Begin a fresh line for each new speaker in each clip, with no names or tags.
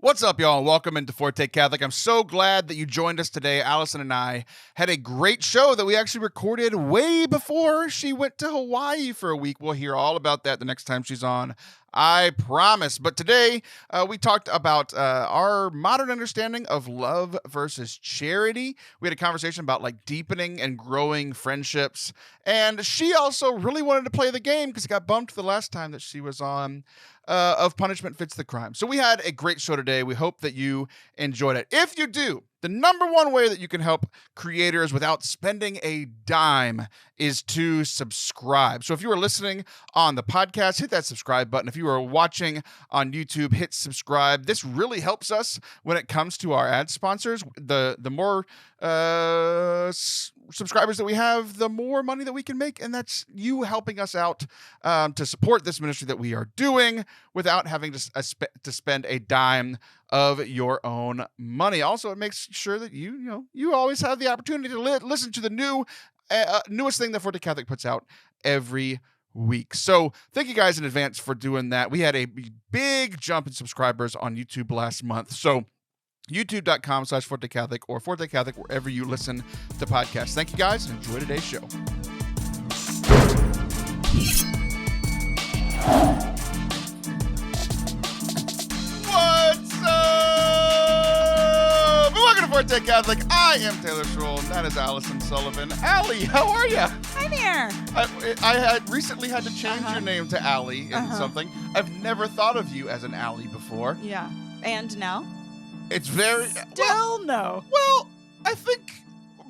What's up, y'all? Welcome into Forte Catholic. I'm so glad that you joined us today. Allison and I had a great show that we actually recorded way before she went to Hawaii for a week. We'll hear all about that the next time she's on, I promise. But today, we talked about our modern understanding of love versus charity. We had a conversation about like deepening and growing friendships. And she also really wanted to play the game because it got bumped the last time that she was on. Of Punishment Fits the Crime. So we had a great show today. We hope that you enjoyed it. If you do, the number one way that you can help creators without spending a dime is to subscribe. So if you are listening on the podcast, hit that subscribe button. If you are watching on YouTube, hit subscribe. This really helps us when it comes to our ad sponsors. The more subscribers that we have, the more money that we can make, and that's you helping us out to support this ministry that we are doing without having to spend a dime of your own money. Also, it makes sure that you always have the opportunity to listen to the newest thing that Forte Catholic puts out every week. So thank you guys in advance for doing that. We had a big jump in subscribers on YouTube last month. So youtube.com/Forte Catholic or Forte Catholic wherever you listen to podcasts. Thank you guys and enjoy today's show. What's up? Welcome to Forte Catholic. I am Taylor Schroll and that is Allison Sullivan. Allie, how are you?
Hi there.
I had recently had to change your name to Allie in something. I've never thought of you as an Allie before.
Yeah. And now?
It's very...
Still no.
Well, I think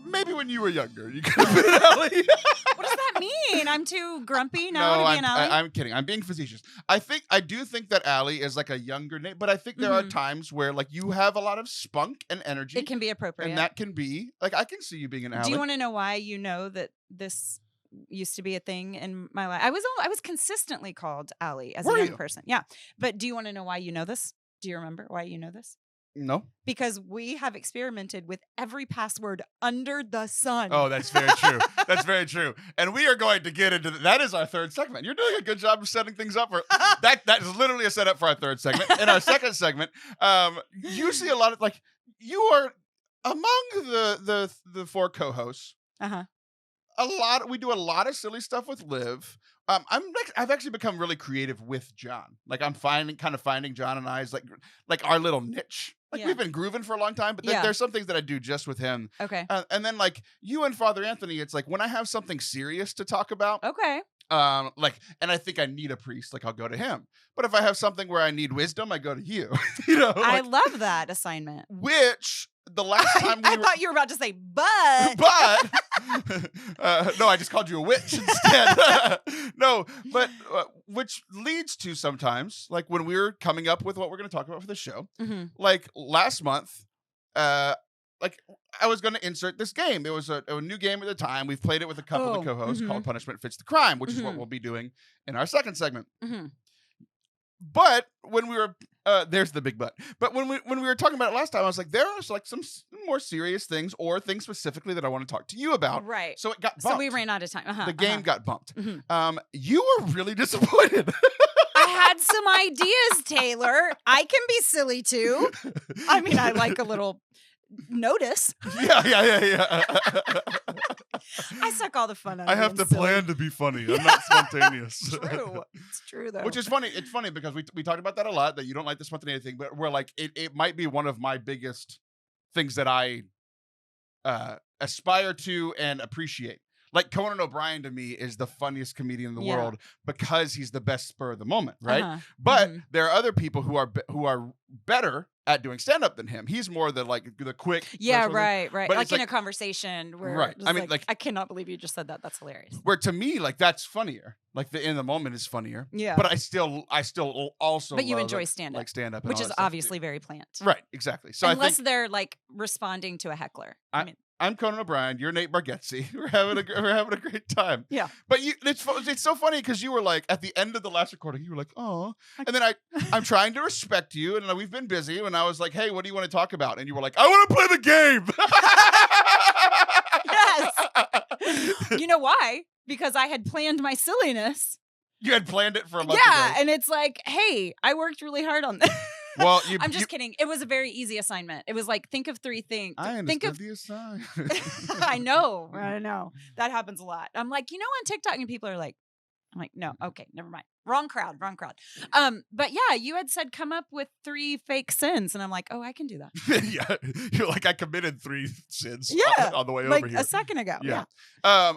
maybe when you were younger, you could have been an Allie.
What does that mean? I'm too grumpy now to be an Allie?
I'm kidding. I'm being facetious. I do think that Allie is like a younger name, but I think there are times where like you have a lot of spunk and energy.
It can be appropriate.
And that can be, like, I can see you being an Allie.
Do you want to know why you know that this used to be a thing in my life? I was consistently called Allie as a young person. Yeah. But do you want to know why you know this? Do you remember why you know this?
No.
Because we have experimented with every password under the sun.
Oh, that's very true. That's very true. And we are going to get into that is our third segment. You're doing a good job of setting things up for that. That is literally a setup for our third segment. In our second segment, you see a lot of like you are among the four co-hosts. We do a lot of silly stuff with Liv. I've actually become really creative with John. Like I'm finding John and I's like our little niche. Like we've been grooving for a long time, but there's some things that I do just with him.
Okay.
And then like you and Father Anthony, it's like when I have something serious to talk about.
Okay.
And I think I need a priest, like I'll go to him. But if I have something where I need wisdom, I go to you.
I love that assignment.
Which the last time
I thought you were about to say, but
no, I just called you a witch instead. No, but which leads to sometimes, like when we're coming up with what we're going to talk about for the show, like last month, like I was going to insert this game. It was a new game at the time. We've played it with a couple of co-hosts called Punishment Fits the Crime, which is what we'll be doing in our second segment. But when we were there's the big but. But when we were talking about it last time, I was like, there are like some more serious things or things specifically that I want to talk to you about.
Right.
So it got bumped.
So we ran out of time.
The game got bumped. You were really disappointed.
I had some ideas, Taylor. I can be silly too. I mean, I like a little notice.
Yeah.
I suck all the fun out of it.
I have to plan to be funny. I'm not spontaneous.
It's true though.
Which is funny. It's funny because we talked about that a lot, that you don't like the spontaneous thing, but we're like, it might be one of my biggest things that I aspire to and appreciate. Like Conan O'Brien to me is the funniest comedian in the world because he's the best spur of the moment, right? But there are other people who are better at doing stand-up than him. He's more the quick.
Yeah, right.
But
like in a conversation where
right. I mean, like
I cannot believe you just said that. That's hilarious.
Where to me, like that's funnier. Like the in the moment is funnier.
Yeah.
But I still also.
But you
love
enjoy stand-up,
like stand-up,
which is obviously very planned.
Right. Exactly. So
unless they're like responding to a heckler.
I'm Conan O'Brien. You're Nate Bargatze. We're having a great time.
Yeah.
But it's so funny because you were like at the end of the last recording, you were like, oh, and then I'm trying to respect you, and we've been busy, and I was like, hey, what do you want to talk about? And you were like, I want to play the game.
Yes. You know why? Because I had planned my silliness.
You had planned it for a month
ago.
And
it's like, hey, I worked really hard on this.
Well,
I'm just kidding. It was a very easy assignment. It was like, think of 3 things.
I understood the assignment.
I know. That happens a lot. I'm like, on TikTok, and people are like, I'm like, no, okay, never mind. Wrong crowd. But yeah, you had said come up with 3 fake sins, and I'm like, oh, I can do that.
Yeah, you're like, I committed 3 sins.
Yeah,
on the way
like
over here
a second ago. Yeah.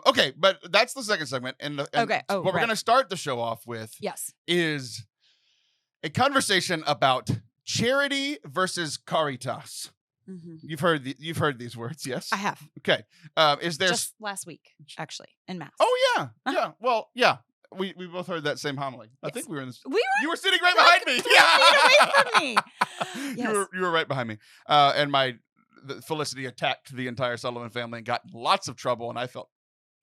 Okay, but that's the second segment, and
okay.
what we're going to start the show off with, is a conversation about charity versus Caritas.
Mm-hmm.
You've heard these words, yes?
I have.
Okay. Is there
just last week, actually, in Mass?
Oh yeah, yeah. Well, yeah. We both heard that same homily.
Yes.
I think we were in this.
You
were sitting right behind me.
3 feet away from me. Yes.
You were right behind me. And Felicity attacked the entire Sullivan family and got in lots of trouble, and I felt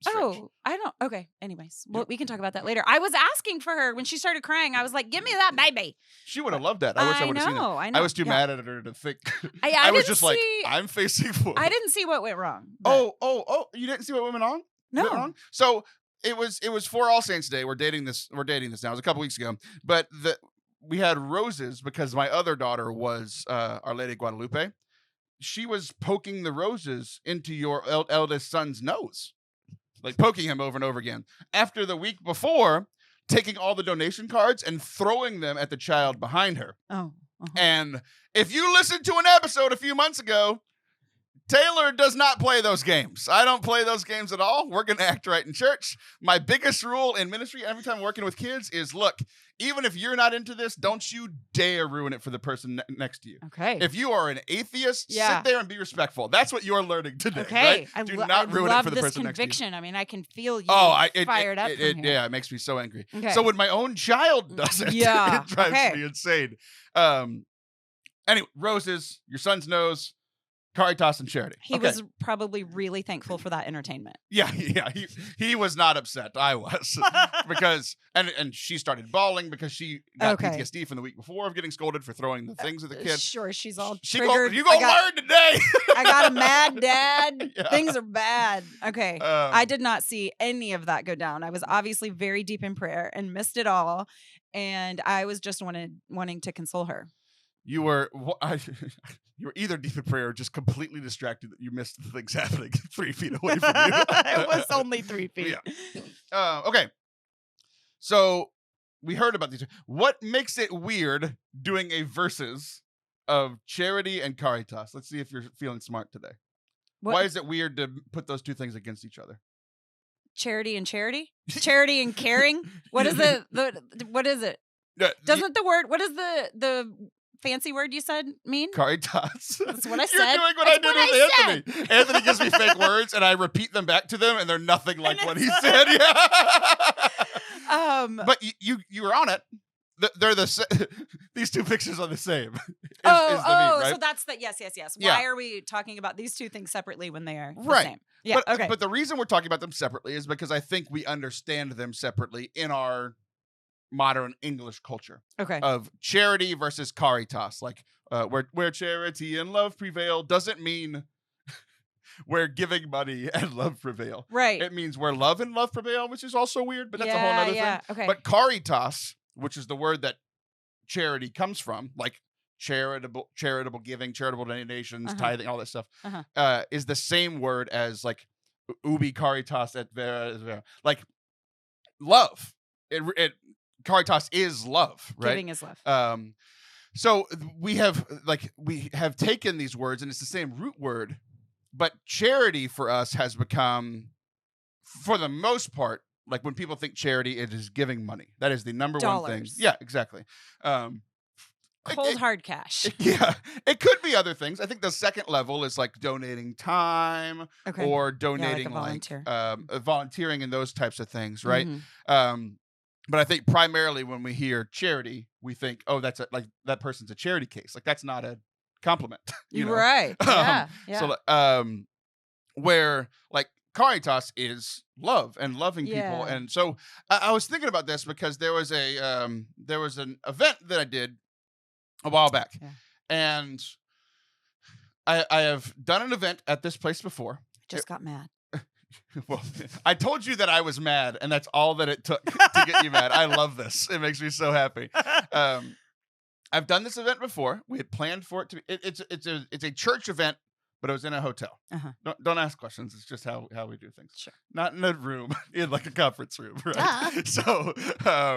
strange.
Oh, I don't. Okay. Anyways, well, we can talk about that later. I was asking for her when she started crying. I was like, "Give me that baby."
She would have loved that. I wish I would have seen it.
I know.
I was too mad at her to think.
I
was just like, I'm facing forward.
I didn't see what went wrong.
Oh! You didn't see what went on?
No.
Went wrong? So it was for All Saints Day. We're dating this now. It was a couple weeks ago, but we had roses because my other daughter was Our Lady of Guadalupe. She was poking the roses into your eldest son's nose. Like poking him over and over again. After the week before, taking all the donation cards and throwing them at the child behind her.
Oh. Uh-huh.
And if you listened to an episode a few months ago, Taylor does not play those games. I don't play those games at all. We're going to act right in church. My biggest rule in ministry, every time working with kids, is look, even if you're not into this, don't you dare ruin it for the person next to you.
Okay.
If you are an atheist, sit there and be respectful. That's what you're learning today.
Okay.
Right? Do not ruin it for the person next to you.
Conviction. I mean, I can feel you fired up.
Yeah, it makes me so angry.
Okay.
So when my own child does it, it drives me insane. Anyway, roses, your son's nose, Caritas, and charity.
He was probably really thankful for that entertainment.
Yeah. He was not upset. I was because and she started bawling because she got PTSD from the week before of getting scolded for throwing the things at the kid.
Sure, she's all triggered.
You gonna learn today.
I got a mad dad. Yeah. Things are bad. Okay, I did not see any of that go down. I was obviously very deep in prayer and missed it all, and I was just wanting to console her.
You were either deep in prayer or just completely distracted that you missed the things happening 3 feet away from you.
It was only 3 feet.
Yeah. Okay. So we heard about these. What makes it weird doing a versus of charity and Caritas? Let's see if you're feeling smart today. Why is it weird to put those 2 things against each other?
Charity and charity? Charity and caring? What is what is it? Doesn't the word, what is the fancy word you said mean?
Caritas.
That's what I said.
You're doing what I did with Anthony. Anthony gives me fake words and I repeat them back to them and they're nothing like what he said. Yeah. But you were on it. They're these 2 pictures are the same. Right?
So that's the yes. Why are we talking about these 2 things separately when they are the same?
Yeah. But the reason we're talking about them separately is because I think we understand them separately in our modern English culture.
Okay.
Of charity versus Caritas. Like where charity and love prevail doesn't mean where giving money and love prevail.
Right.
It means where love and love prevail, which is also weird, but that's a whole other thing.
Okay.
But Caritas, which is the word that charity comes from, like charitable giving, charitable donations, tithing, all that stuff, is the same word as like ubi caritas et vera, like love. Caritas is love, right?
Giving is love.
So we have taken these words and it's the same root word, but charity for us has become, for the most part, like when people think charity, it is giving money. That is the number one thing. Yeah, exactly.
Cold hard cash.
Yeah, it could be other things. I think the second level is like donating time or donating volunteering and those types of things, right? Mm-hmm. But I think primarily when we hear charity, we think, oh, that's like that person's a charity case. Like that's not a compliment, you know?
Right? Yeah.
So, where like Caritas is love and loving people, and so I was thinking about this because there was an event that I did a while back, and I have done an event at this place before.
Just got mad.
Well, I told you that I was mad, and that's all that it took to get you mad. I love this. It makes me so happy. I I've done this event before. We had planned for it to be. It's a church event, but it was in a hotel. Don't ask questions. It's just how we do things.
Sure.
Not in a room, in like a conference room, right?
Duh.
So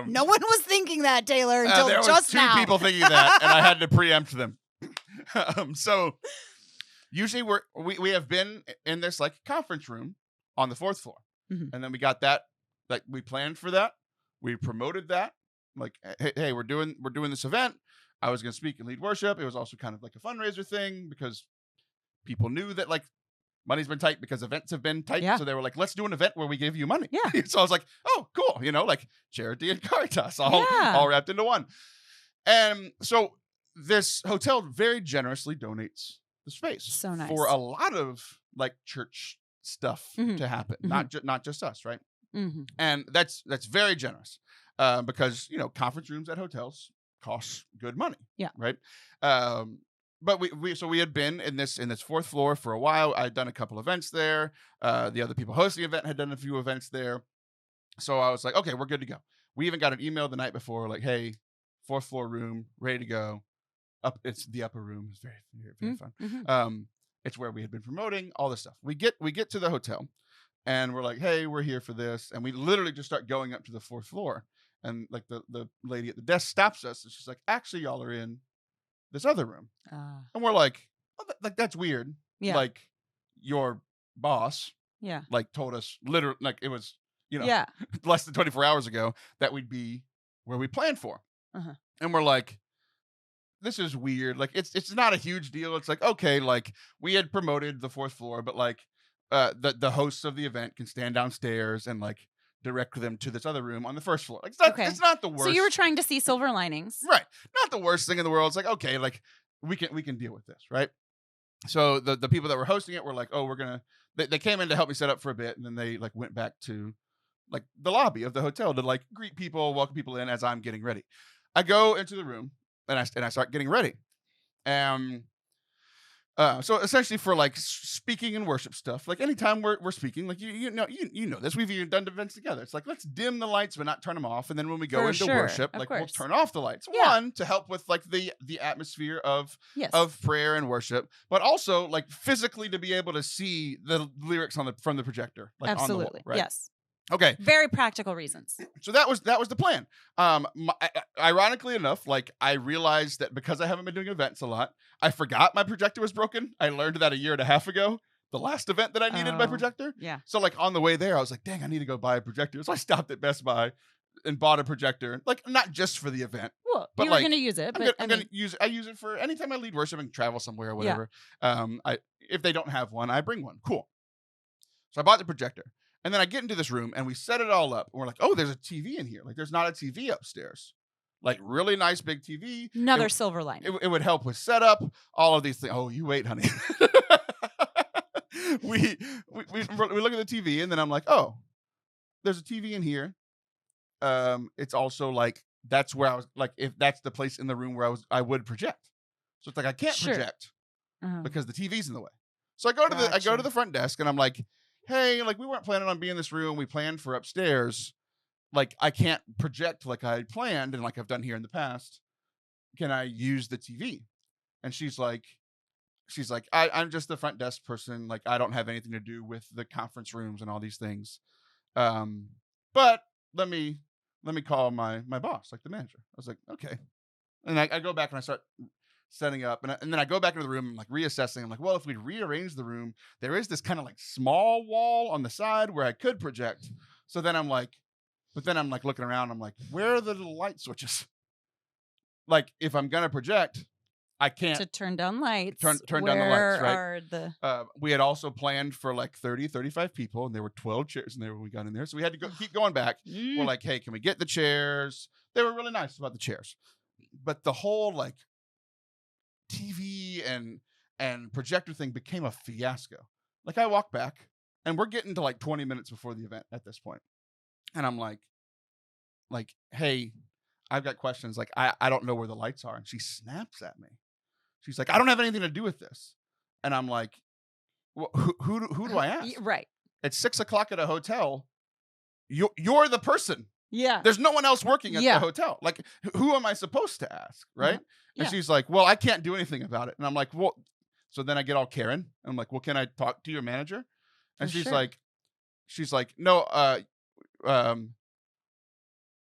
No one was thinking that, Taylor, until
there was
just
two
now.
people thinking that, and I had to preempt them. So usually we have been in this like conference room on the 4th floor, and then we got that. Like we planned for that. We promoted that. Like, hey, we're doing this event. I was going to speak and lead worship. It was also kind of like a fundraiser thing because people knew that like money's been tight because events have been tight.
Yeah.
So they were like, let's do an event where we give you money.
Yeah.
So I was like, oh, cool. Like charity and Caritas all wrapped into one. And so this hotel very generously donates the space
So nice.
for a lot of like church stuff to happen. Not just us. Right. And that's very generous because, conference rooms at hotels costs good money.
Yeah.
Right. But we had been in this 4th floor for a while. I'd done a couple events there. The other people hosting the event had done a few events there. So I was like, okay, we're good to go. We even got an email the night before, like, hey, 4th floor room, ready to go. It's the upper room. It's very, very, very fun. It's where we had been promoting all this stuff. We get to the hotel and we're like, hey, we're here for this. And we literally just start going up to the 4th floor. And like the lady at the desk stops us and she's like, actually, y'all are in this other room. And we're like, oh, that's weird.
Yeah.
Like your boss
Yeah.
like told us literally like it was,
Yeah.
less than 24 hours ago that we'd be where we planned for. And we're like, this is weird. Like it's not a huge deal. It's like, okay, like we had promoted the 4th floor, but like the hosts of the event can stand downstairs and like direct them to this other room on the 1st floor. Like it's not the worst.
So you were trying to see silver linings.
Right. Not the worst thing in the world. It's like, okay, like we can deal with this, right? So the people that were hosting it were like, oh, they came in to help me set up for a bit, and then they like went back to like the lobby of the hotel to like greet people, welcome people in as I'm getting ready. I go into the room and I start getting ready. So essentially for like speaking and worship stuff, like anytime we're speaking, like you know this, we've even done events together. It's like, let's dim the lights but not turn them off. And then when we go into worship, like we'll turn off the lights.
Yeah.
One, to help with like the atmosphere of prayer and worship, but also like physically to be able to see the lyrics from the projector. Like
absolutely.
On the wall, right?
Yes.
Okay.
Very practical reasons.
So that was the plan. Ironically enough, like I realized that because I haven't been doing events a lot, I forgot my projector was broken. I learned that 1.5 years ago, the last event that I needed my projector.
Yeah.
So like on the way there, I was like, dang, I need to go buy a projector. So I stopped at Best Buy and bought a projector, like not just for the event.
Well,
but
you were
like,
going to use it.
I'm gonna use it. I use it for anytime I lead worship and travel somewhere or whatever. If they don't have one, I bring one. Cool. So I bought the projector. And then I get into this room and we set it all up. And we're like, oh, there's a TV in here. Like there's not a TV upstairs. Like really nice big TV.
Another silver lining.
It would help with setup, all of these things. Oh, you wait, honey. we look at the TV and then I'm like, oh, there's a TV in here. It's also like, that's where I was like, if that's the place in the room where I would project. So it's like, I can't project because the TV's in the way. So I go to the front desk and I'm like, hey, like we weren't planning on being in this room. We planned for upstairs. Like I can't project like I had planned and like I've done here in the past. Can I use the TV? And she's like, I'm just the front desk person. Like I don't have anything to do with the conference rooms and all these things. But let me call my boss, like the manager. I was like, okay. And I go back and I start setting up and then I go back into the room and like reassessing. I'm like, well, if we rearrange the room, there is this kind of like small wall on the side where I could project. So then I'm like looking around, I'm like, where are the little light switches? Like if I'm gonna project, I can't
to turn down lights.
Turn down the lights, right?
Are the
we had also planned for like 35 people and there were 12 chairs in there when we got in there. So we had to keep going back. We're like, hey, can we get the chairs? They were really nice about the chairs. But the whole like TV and projector thing became a fiasco. Like I walk back and we're getting to like 20 minutes before the event at this point. And I'm like, hey, I've got questions. Like, I don't know where the lights are. And she snaps at me. She's like, I don't have anything to do with this. And I'm like, well, who do I ask?
Right.
It's 6:00 at a hotel. You're the person.
Yeah.
There's no one else working at
Yeah.
the hotel. Like, who am I supposed to ask, right?
Yeah.
And she's like, well, I can't do anything about it. And I'm like, well, so then I get all Karen. And I'm like, well, can I talk to your manager? And
For
she's
sure.
like, no,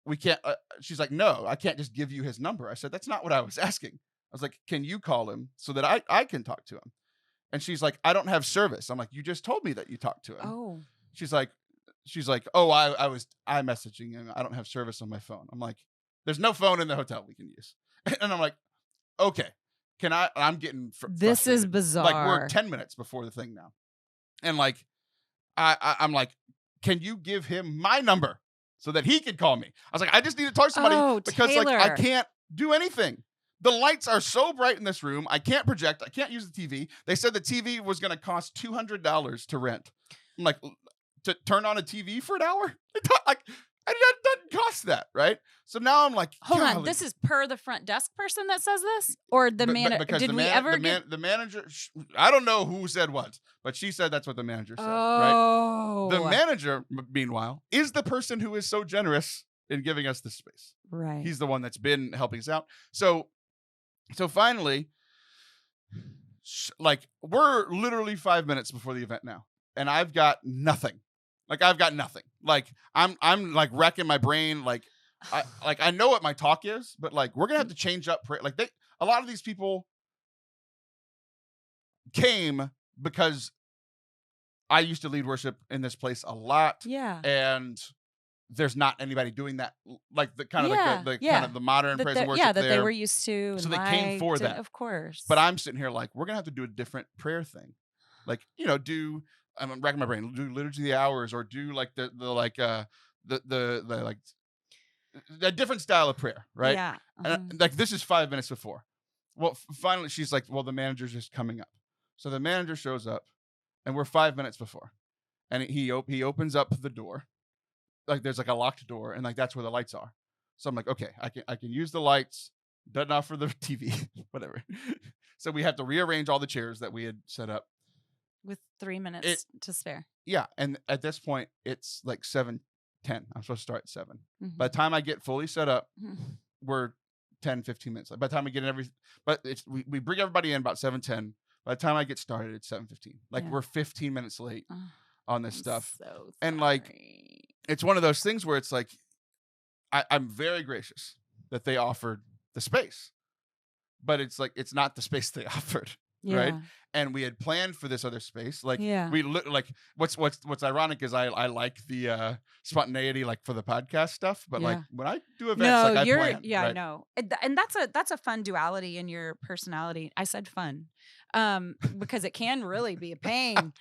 we can't. She's like, no, I can't just give you his number. I said, that's not what I was asking. I was like, can you call him so that I can talk to him? And she's like, I don't have service. I'm like, you just told me that you talked to him.
Oh.
She's like, oh, I was messaging him. I don't have service on my phone. I'm like, there's no phone in the hotel we can use. And I'm like, okay, can I? I'm getting
This is
frustrated.
bizarre.
Like, we're 10 minutes before the thing now, and like, I'm like, can you give him my number so that he can call me? I was like, I just need to talk to somebody because
Taylor.
like I can't do anything. The lights are so bright in this room. I can't project. I can't use the TV. They said the TV was going to cost $200 to rent. I'm like, to turn on a TV for an hour? Like, it doesn't cost that, right? So now I'm like,
hold on.
golly.
This is per the front desk person that says this, or the manager?
Because
Did we ever get
the manager? I don't know who said what, but she said that's what the manager said.
Oh,
right? The manager, meanwhile, is the person who is so generous in giving us this space.
Right.
He's the one that's been helping us out. So finally, like, we're literally 5 minutes before the event now, and I've got nothing. Like, I'm like wrecking my brain. Like, I know what my talk is, but like, we're gonna have to change up prayer. Like, a lot of these people came because I used to lead worship in this place a lot.
Yeah.
And there's not anybody doing that, like the kind of like
Yeah.
kind of the modern praise and worship.
Yeah, that
there.
they were used to. And
So they came for that.
Of course.
But I'm sitting here like, we're gonna have to do a different prayer thing. Like, I'm racking my brain, do liturgy of the hours, or do like the a different style of prayer, right?
Yeah.
And like, this is 5 minutes before. Well, finally she's like, well, the manager's just coming up. So the manager shows up, and we're 5 minutes before, and he opens up the door. Like, there's like a locked door, and like that's where the lights are. So I'm like, okay, I can use the lights. Doesn't offer the TV, whatever. So we have to rearrange all the chairs that we had set up
with 3 minutes to spare.
Yeah, and at this point it's like 7:10. I'm supposed to start at 7.
Mm-hmm.
By the time I get fully set up, we're 10-15 minutes. By the time we get we bring everybody in about 7:10. By the time I get started, it's 7:15. Like, we're 15 minutes late on this stuff.
So sorry.
And like, it's one of those things where it's like, I'm very gracious that they offered the space, but it's like, it's not the space they offered. Right. And we had planned for this other space. Like, we like, what's ironic is I like the spontaneity, like, for the podcast stuff, but like, when I do events, I plan.
Yeah,
right?
I know. And that's a fun duality in your personality. I said fun. Because it can really be a pain.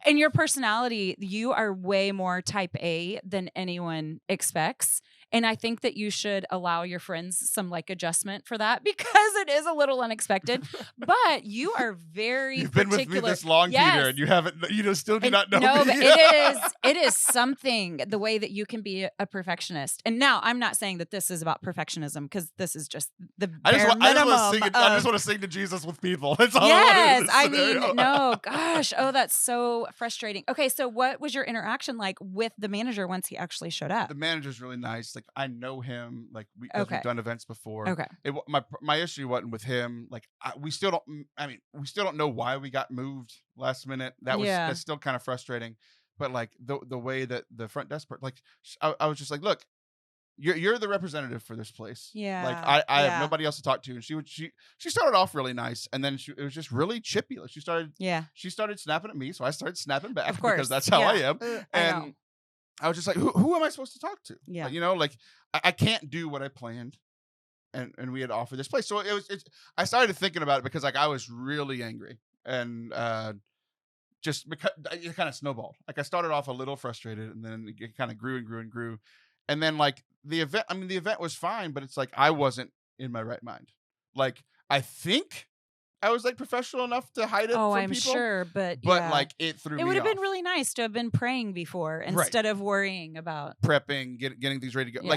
In your personality, you are way more type A than anyone expects. And I think that you should allow your friends some like adjustment for that, because it is a little unexpected. But you are very
You've
particular.
been with me this long, Peter, and you still do not know
no,
me.
but it is something, the way that you can be a perfectionist. And now I'm not saying that this is about perfectionism, because this is just the bare minimum.
I just want to sing to Jesus with people. That's all
Gosh. Oh, that's so frustrating. Okay, so what was your interaction like with the manager once he actually showed up?
The manager's really nice. Like, I know him. Like, we've done events before.
Okay.
My issue wasn't with him. Like, we still don't know why we got moved last minute. That's still kind of frustrating. But like, the way that the front desk, like, I was just like, look, you're the representative for this place.
Yeah.
Like, I have nobody else to talk to. And she started off really nice, and then it was just really chippy. Like, she started snapping at me, so I started snapping back,
of course,
because that's how I am. And I was just like, who am I supposed to talk to?
Yeah.
Like, I can't do what I planned, and we had offered this place. So I started thinking about it, because like, I was really angry, and just because it kind of snowballed. Like, I started off a little frustrated, and then it kind of grew and grew and grew. And then like, the event was fine, but it's like, I wasn't in my right mind. Like, I think I was like professional enough to hide it from
I'm
people.
sure, but
like, it threw me off.
It would have been really nice to have been praying before, instead of worrying about
prepping, getting things ready to go.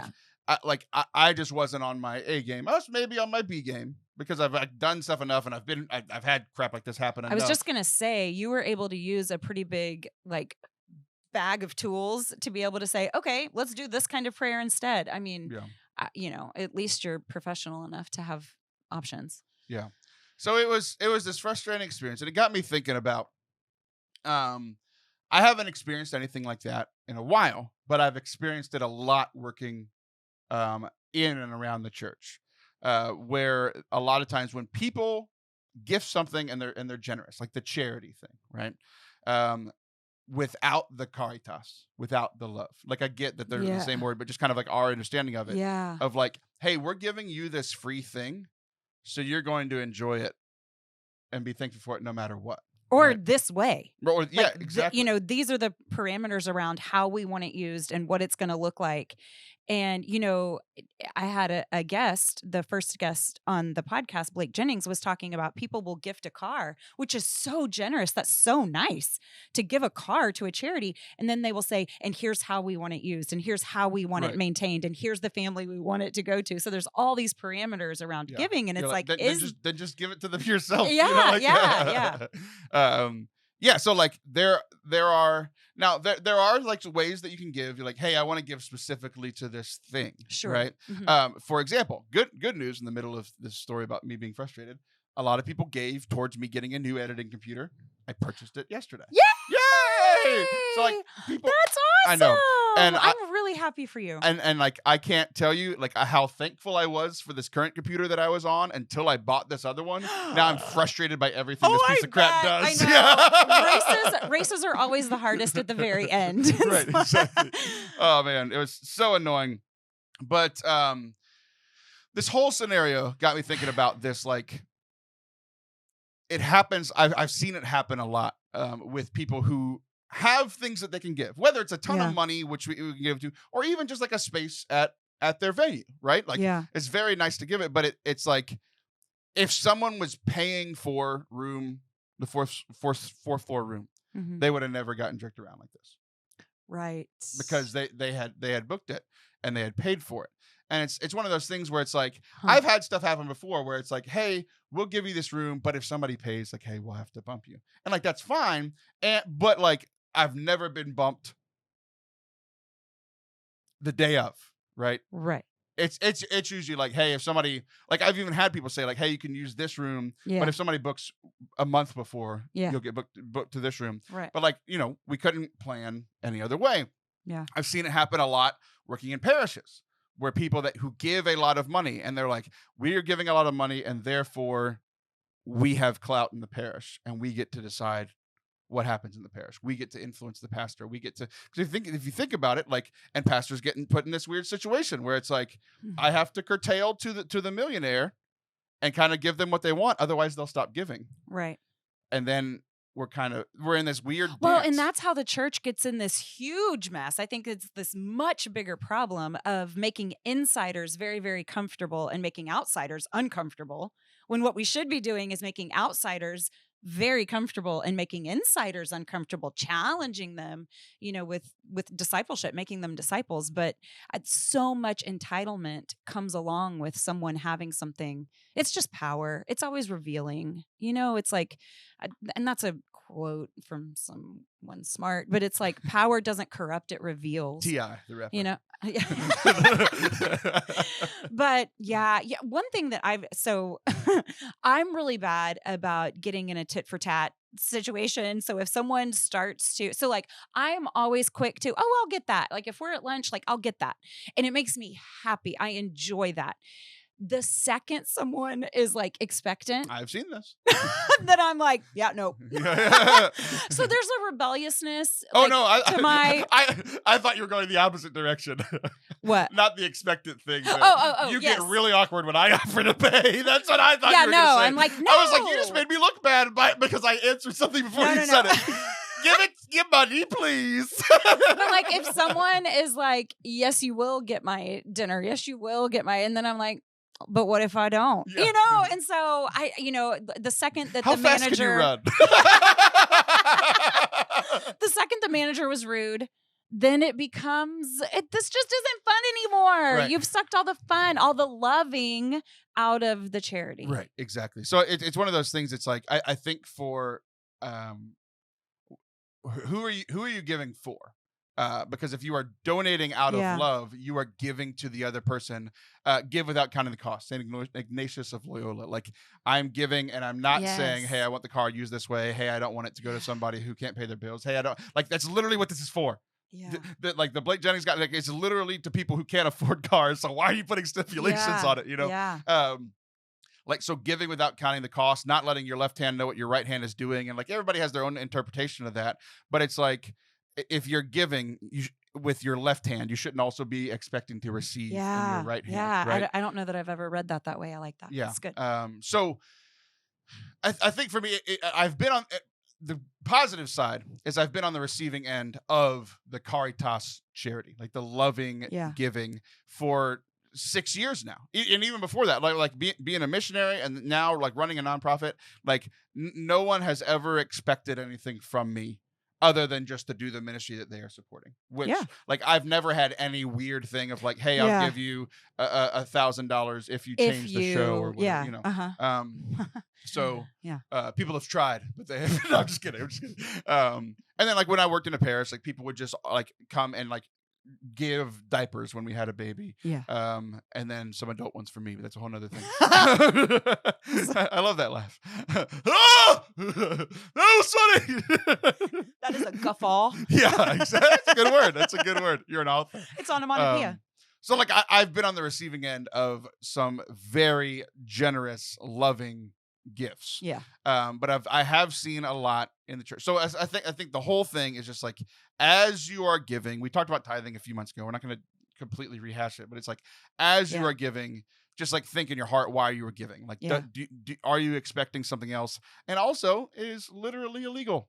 Like, I just wasn't on my A game. I was maybe on my B game, because I've done stuff enough, and I've had crap like this happen enough.
I was just gonna say, you were able to use a pretty big like bag of tools to be able to say, okay, let's do this kind of prayer instead. I mean, at least you're professional enough to have options.
Yeah. So it was this frustrating experience, and it got me thinking about, I haven't experienced anything like that in a while, but I've experienced it a lot working in and around the church, where a lot of times when people gift something and they're generous, like the charity thing, right? Without the Caritas, without the love. Like, I get that they're the same word, but just kind of like our understanding of it.
Yeah.
Of like, hey, we're giving you this free thing, so you're going to enjoy it and be thankful for it no matter what.
Or
right?
this way.
Or, yeah, exactly.
These are the parameters around how we want it used and what it's going to look like. And, I had a guest, the first guest on the podcast, Blake Jennings, was talking about people will gift a car, which is so generous. That's so nice to give a car to a charity. And then they will say, and here's how we want it used. And here's how we want it maintained. And here's the family we want it to go to. So there's all these parameters around giving. And it's like,
then just give it to them yourself.
Yeah,
yeah. So like there are like ways that you can give. You're like, hey, I want to give specifically to this thing.
Sure.
Right.
Mm-hmm.
For example, good news in the middle of this story about me being frustrated. A lot of people gave towards me getting a new editing computer. I purchased it yesterday. Yay! So like people,
that's awesome.
I know, and
I'm really happy for you.
And like I can't tell you like how thankful I was for this current computer that I was on until I bought this other one. Now I'm frustrated by everything this piece of crap does.
I know. Races are always the hardest at the very end.
Right. Exactly. Oh man, it was so annoying. But this whole scenario got me thinking about this. Like, it happens. I've seen it happen a lot with people who have things that they can give, whether it's a ton of money, which we can give to, or even just like a space at their venue, right? Like, it's very nice to give it, but it's like if someone was paying for the fourth floor room, they would have never gotten jerked around like this,
right?
Because they had booked it and they had paid for it. And it's one of those things where it's like, I've had stuff happen before where it's like, hey, we'll give you this room, but if somebody pays, like, hey, we'll have to bump you. And like, that's fine. But like, I've never been bumped the day of, right?
Right.
It's usually like, hey, if somebody, like, I've even had people say like, hey, you can use this room, but if somebody books a month before, you'll get booked to this room.
Right.
But like, we couldn't plan any other way.
Yeah.
I've seen it happen a lot working in parishes, where people who give a lot of money and they're like, we are giving a lot of money and therefore we have clout in the parish and we get to decide what happens in the parish. We get to influence the pastor. We get to, because if you think about it, like, and pastors getting put in this weird situation where it's like, I have to curtail to the millionaire and kind of give them what they want. Otherwise they'll stop giving.
Right.
And then we're in this weird
dance.
And
that's how the church gets in this huge mess. I think it's this much bigger problem of making insiders very, very comfortable and making outsiders uncomfortable, when what we should be doing is making outsiders very comfortable and making insiders uncomfortable, challenging them, with discipleship, making them disciples. But so much entitlement comes along with someone having something. It's just power. It's always revealing, it's like, and that's a quote from someone smart, but it's like, power doesn't corrupt, it reveals.
T.I., the rapper.
But one thing that I'm really bad about getting in a tit for tat situation. So if someone starts to, I'm always quick to, I'll get that. Like, if we're at lunch, like, I'll get that. And it makes me happy. I enjoy that. The second someone is like expectant,
I've seen this.
then I'm like, no. So there's a rebelliousness.
Oh, no. I thought you were going the opposite direction.
What?
Not the expectant thing.
You
get really awkward when I offer to pay. That's what I thought you were going to say.
I'm like, no.
I was like, you just made me look bad because I answered something before you said it. Give money, please.
But like, if someone is like, yes, you will get my dinner. Yes, you will get and then I'm like, but what if I don't? And so the second that
How
the
fast
manager,
can you run?
the second the manager was rude, then it becomes, this just isn't fun anymore.
Right.
You've sucked all the fun, all the loving out of the charity.
Right, exactly. So it's one of those things. It's like, I think for, who are you giving for? Because if you are donating out
Yeah.
of love, you are giving to the other person. Give without counting the cost. Saint Ignatius of Loyola. Like, I'm giving, and I'm not saying, "Hey,
Yes.
I want the car used this way. Hey, I don't want it to go to somebody who can't pay their bills. Hey, I don't like." That's literally what this is for.
Yeah.
Like the Blake Jennings guy, like, it's literally to people who can't afford cars. So why are you putting stipulations on it? You know.
Yeah.
Like, so giving without counting the cost, not letting your left hand know what your right hand is doing, and like everybody has their own interpretation of that. But it's like, if you're giving with your left hand, you shouldn't also be expecting to receive in your right hand.
Yeah.
Right?
I don't know that I've ever read that way. I like that.
Yeah.
That's good.
So I think for me, I've been on the positive side is I've been on the receiving end of the Caritas charity, like the loving giving for 6 years now. And even before that, like being a missionary and now like running a nonprofit, like no one has ever expected anything from me other than just to do the ministry that they are supporting, which like I've never had any weird thing of like, hey, I'll give you $1,000 if you change the show or whatever, you know. So people have tried, but they have. No, I'm just kidding. And then like when I worked in a parish, like people would just like come and like give diapers when we had a baby.
Yeah.
And then some adult ones for me, but that's a whole nother thing. I love that laugh. Oh! That was funny.
That is a guffaw.
Yeah, exactly. That's a good word. That's a good word. You're an author.
It's onomatopoeia.
So like I've been on the receiving end of some very generous, loving gifts.
Yeah.
But I have seen a lot in the church. So I think the whole thing is just like, as you are giving, we talked about tithing a few months ago. We're not going to completely rehash it, but it's like, as you are giving, just like think in your heart why you were giving. Like, are you expecting something else? And also, it is literally illegal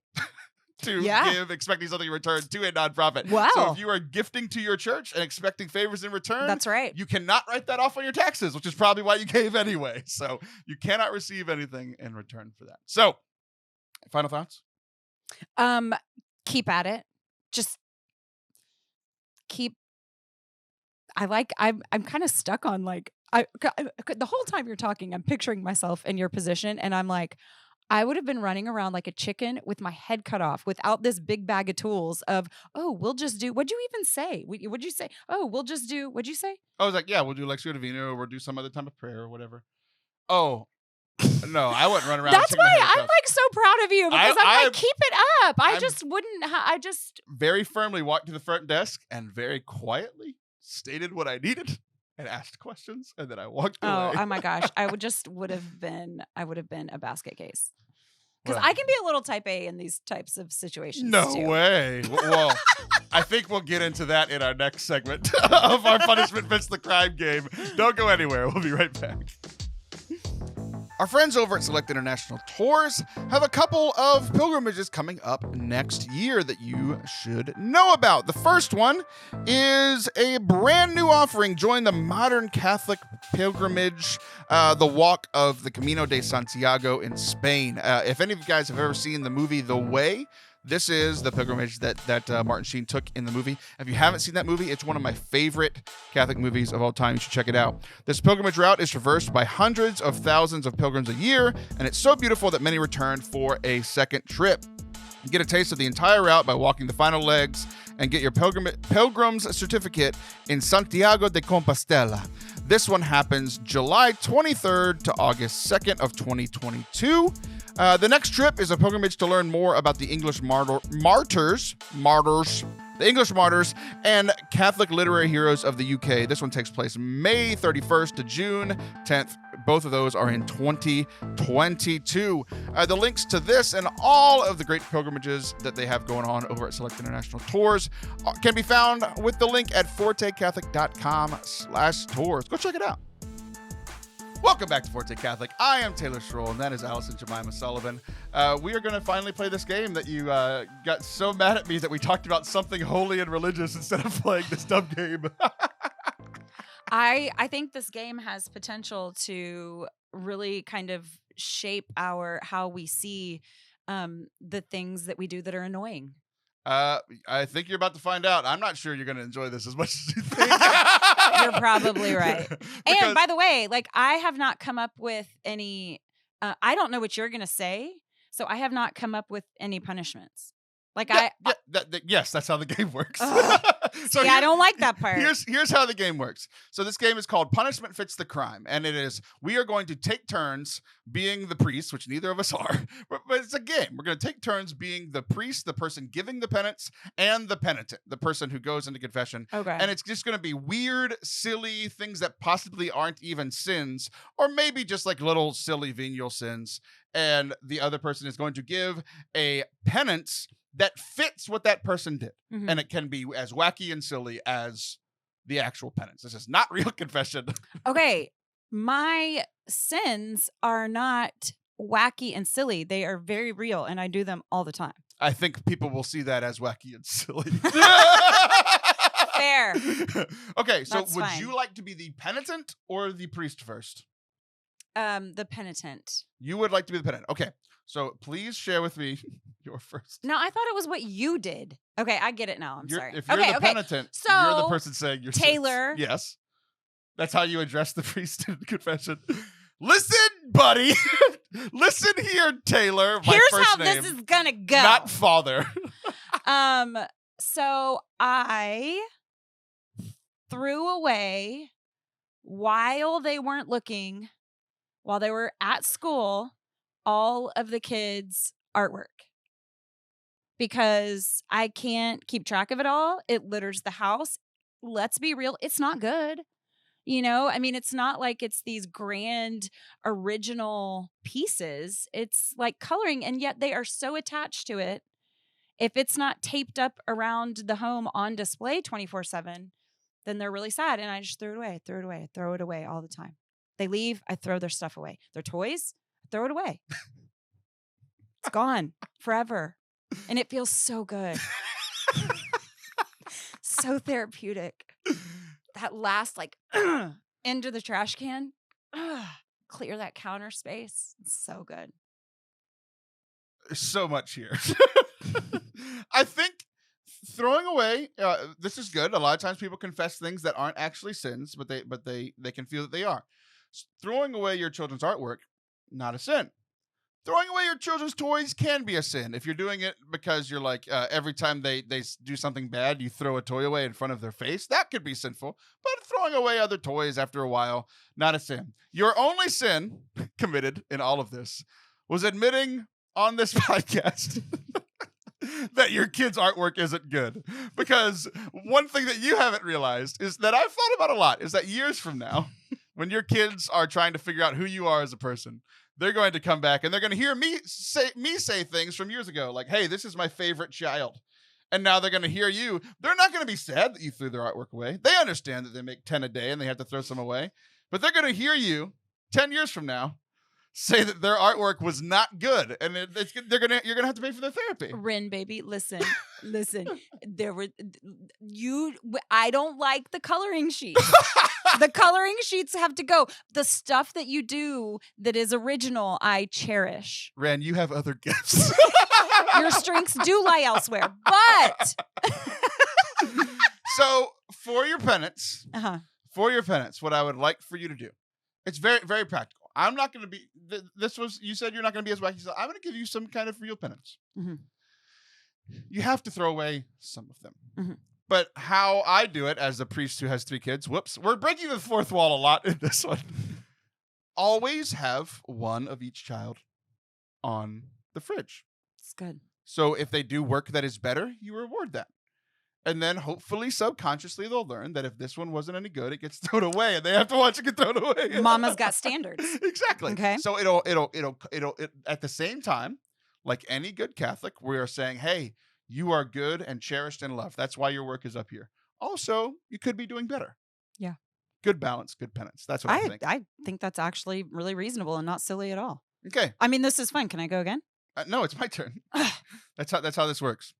to give expecting something in return to a nonprofit.
Wow.
So if you are gifting to your church and expecting favors in return,
that's right.
You cannot write that off on your taxes, which is probably why you gave anyway. So you cannot receive anything in return for that. So, final thoughts?
Keep at it. Just keep. I'm kind of stuck on like the whole time you're talking, I'm picturing myself in your position, and I'm like, I would have been running around like a chicken with my head cut off without this big bag of tools of, we'll just do, what'd you even say? What'd you say? We'll just do, what'd you say?
I was like, yeah, we'll do Lectio Divina, or we'll do some other time of prayer or whatever. Oh, no, I wouldn't run around.
That's why I'm like so proud of you, because I'm like, keep it up. I just
very firmly walked to the front desk and very quietly stated what I needed and asked questions, and then I walked away.
Oh my gosh. I would have been a basket case. Because I can be a little type A in these types of situations.
No
too.
way. Well, I think we'll get into that in our next segment of our Punishment Fits the Crime game. Don't go anywhere. We'll be right back. Our friends over at Select International Tours have a couple of pilgrimages coming up next year that you should know about. The first one is a brand new offering. Join the modern Catholic pilgrimage, the Walk of the Camino de Santiago in Spain. If any of you guys have ever seen the movie The Way, this is the pilgrimage that Martin Sheen took in the movie. If you haven't seen that movie, it's one of my favorite Catholic movies of all time. You should check it out. This pilgrimage route is traversed by hundreds of thousands of pilgrims a year, and it's so beautiful that many return for a second trip. You get a taste of the entire route by walking the final legs and get your pilgrim's certificate in Santiago de Compostela. This one happens July 23rd to August 2nd of 2022. The next trip is a pilgrimage to learn more about the English martyrs, and Catholic literary heroes of the UK. This one takes place May 31st to June 10th. Both of those are in 2022. The links to this and all of the great pilgrimages that they have going on over at Select International Tours can be found with the link at fortecatholic.com/tours. Go check it out. Welcome back to Forte Catholic. I am Taylor Schroll, and that is Allison Sullivan. We are going to finally play this game that you got so mad at me that we talked about something holy and religious instead of playing this dumb game.
I think this game has potential to really kind of shape how we see the things that we do that are annoying.
I think you're about to find out. I'm not sure you're going to enjoy this as much as you think.
You're probably right. And by the way, like, I have not come up with any, I don't know what you're going to say, so I have not come up with any punishments. Like
yes, that's how the game works.
So I don't like that part.
Here's how the game works. So this game is called Punishment Fits the Crime, and it is we are going to take turns being the priest, which neither of us are, but it's a game. We're going to take turns being the priest, the person giving the penance, and the penitent, the person who goes into confession.
Okay.
And it's just going to be weird, silly things that possibly aren't even sins, or maybe just like little silly venial sins. And the other person is going to give a penance that fits what that person did.
Mhm.
And it can be as wacky and silly as the actual penance. This is not real confession.
Okay. My sins are not wacky and silly. They are very real, and I do them all the time.
I think people will see that as wacky and silly.
Fair.
Okay, so
That's
would
fine.
you like to be the penitent or the priest first?
The penitent.
You would like to be the penitent. Okay, so please share with me your first.
No, I thought it was what you did. Okay, I get it now. I'm sorry.
If you're
okay,
the
okay.
penitent,
So,
you're the person saying your
Taylor.
sins. Yes. That's how you address the priest in confession. Listen, buddy. Listen here, Taylor. My
Here's
first
how
name,
this is gonna go.
not father.
So I threw away while they weren't looking, while they were at school, all of the kids' artwork. Because I can't keep track of it all. It litters the house. Let's be real, it's not good. You know, I mean, it's not like it's these grand original pieces. It's like coloring, and yet they are so attached to it. If it's not taped up around the home on display 24/7, then they're really sad. And I just throw it away all the time. They leave, I throw their stuff away. Their toys, I throw it away. It's gone forever. And it feels so good. So therapeutic. That last, like, into the trash can, clear that counter space. It's so good.
There's so much here. I think throwing away, this is good. A lot of times people confess things that aren't actually sins, but they can feel that they are. Throwing away your children's artwork, not a sin. Throwing away your children's toys can be a sin. If you're doing it because you're like, every time they do something bad, you throw a toy away in front of their face, that could be sinful. But throwing away other toys after a while, not a sin. Your only sin committed in all of this was admitting on this podcast that your kid's artwork isn't good. Because one thing that you haven't realized is that I've thought about a lot, is that years from now, when your kids are trying to figure out who you are as a person, they're going to come back and they're going to hear me say things from years ago, like, hey, this is my favorite child. And now they're going to hear you. They're not going to be sad that you threw their artwork away. They understand that they make 10 a day and they have to throw some away. But they're going to hear you 10 years from now say that their artwork was not good. And you're going to have to pay for their therapy.
Rin, baby, listen. I don't like the coloring sheets. The coloring sheets have to go. The stuff that you do that is original, I cherish.
Ren, you have other gifts.
Your strengths do lie elsewhere, but
so for your penance, what I would like for you to do, it's very, very practical. I'm not going to be. You said you're not going to be as wacky. So I'm going to give you some kind of real penance. Mm-hmm. You have to throw away some of them. Mm-hmm. But how I do it as a priest who has 3 kids, whoops, we're breaking the fourth wall a lot in this one. Always have one of each child on the fridge.
It's good.
So if they do work that is better, you reward that. And then hopefully subconsciously they'll learn that if this one wasn't any good, it gets thrown away and they have to watch it get thrown away.
Mama's got standards.
Exactly.
Okay.
So it'll at the same time, like any good Catholic, we are saying, hey, you are good and cherished and loved. That's why your work is up here. Also, you could be doing better. Yeah. Good balance, good penance. That's what I think.
I think that's actually really reasonable and not silly at all.
Okay.
I mean, this is fun. Can I go again?
No, it's my turn. That's how this works.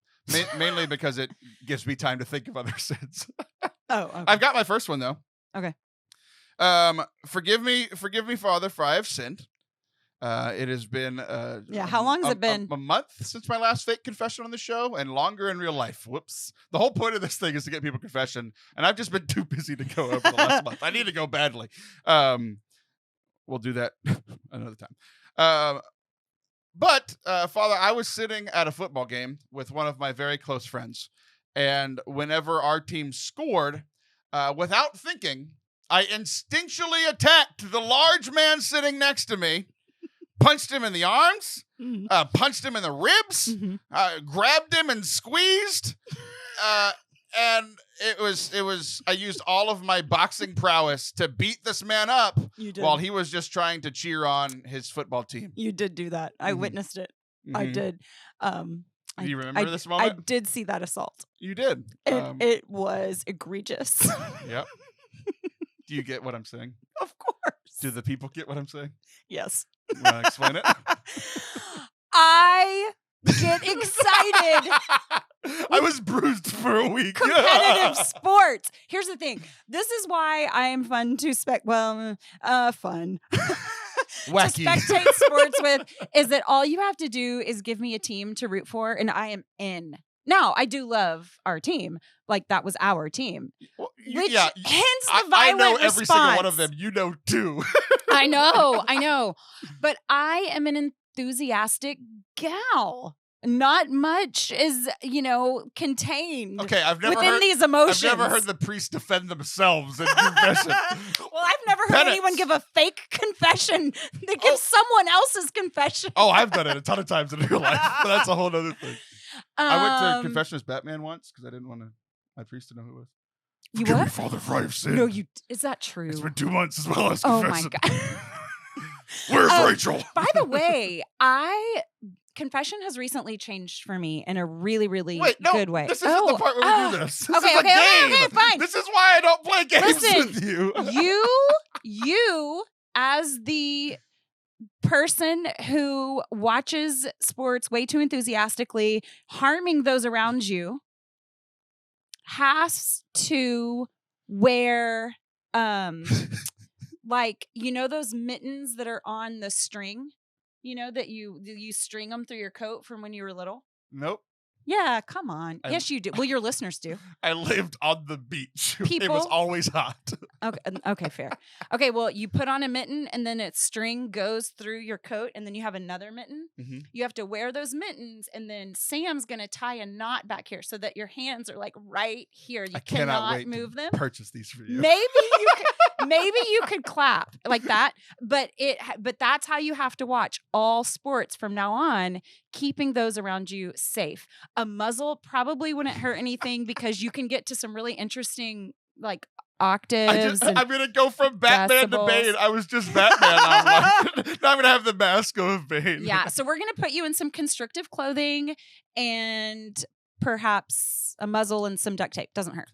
Mainly because it gives me time to think of other sins.
Oh, okay.
I've got my first one though.
Okay.
Forgive me, Father, for I have sinned. It has been
how long has it been?
A month since my last fake confession on the show, and longer in real life. Whoops. The whole point of this thing is to get people confession, and I've just been too busy to go over the last month. I need to go badly. We'll do that another time. But, Father, I was sitting at a football game with one of my very close friends. And whenever our team scored, without thinking, I instinctually attacked the large man sitting next to me, punched him in the arms, punched him in the ribs, grabbed him and squeezed. And it was, I used all of my boxing prowess to beat this man up while he was just trying to cheer on his football team.
You did do that. I witnessed it. I did.
Do you remember this moment?
I did see that assault.
You did.
It was egregious.
Yep. Do you get what I'm saying?
Of course.
Do the people get what I'm saying?
Yes.
You want to explain it?
I get excited.
I was bruised for a week.
Competitive sports. Here's the thing. This is why I am fun to fun.
Wacky.
To spectate sports with is that all you have to do is give me a team to root for and I am in. Now, I do love our team. Like, that was our team.
Well,
hence the violent
I know every
response.
single one of them. You know, too.
I know. But I am an enthusiastic gal. Not much is, contained
Okay, I've never
within
heard
these emotions.
I've never heard the priests defend themselves in confession.
Well, I've never heard anyone give a fake confession that gives someone else's confession.
Oh, I've done it a ton of times in real life, but that's a whole other thing. I went to confession as Batman once because I didn't want my priest to know who it was.
You
Forgive
what?
me, Father, for I have sinned.
No, is that true?
It's been 2 months as well as
Oh
confession.
my God.
Where's Rachel?
By the way, confession has recently changed for me in a really, really good way.
This isn't the part where we do this. This
okay,
is a game.
Okay, fine.
This is why I don't play games
Listen,
with you.
you as the person who watches sports way too enthusiastically, harming those around you, has to wear like, those mittens that are on the string, that you string them through your coat from when you were little.
Nope.
Yeah, come on. Yes, you do. Well, your listeners do.
I lived on the beach. It
People-
was always hot.
Okay, fair. Okay, well, you put on a mitten and then its string goes through your coat and then you have another mitten.
Mm-hmm.
You have to wear those mittens and then Sam's going to tie a knot back here so that your hands are like right here. You cannot move them.
Purchase these for you.
Maybe you could clap like that, but that's how you have to watch all sports from now on, keeping those around you safe. A muzzle probably wouldn't hurt anything because you can get to some really interesting like octaves.
I'm gonna go from Batman
decibels.
to Bane. I was just Batman. Now I'm gonna have the mask of Bane.
Yeah, so we're gonna put you in some constrictive clothing and perhaps a muzzle and some duct tape. Doesn't hurt.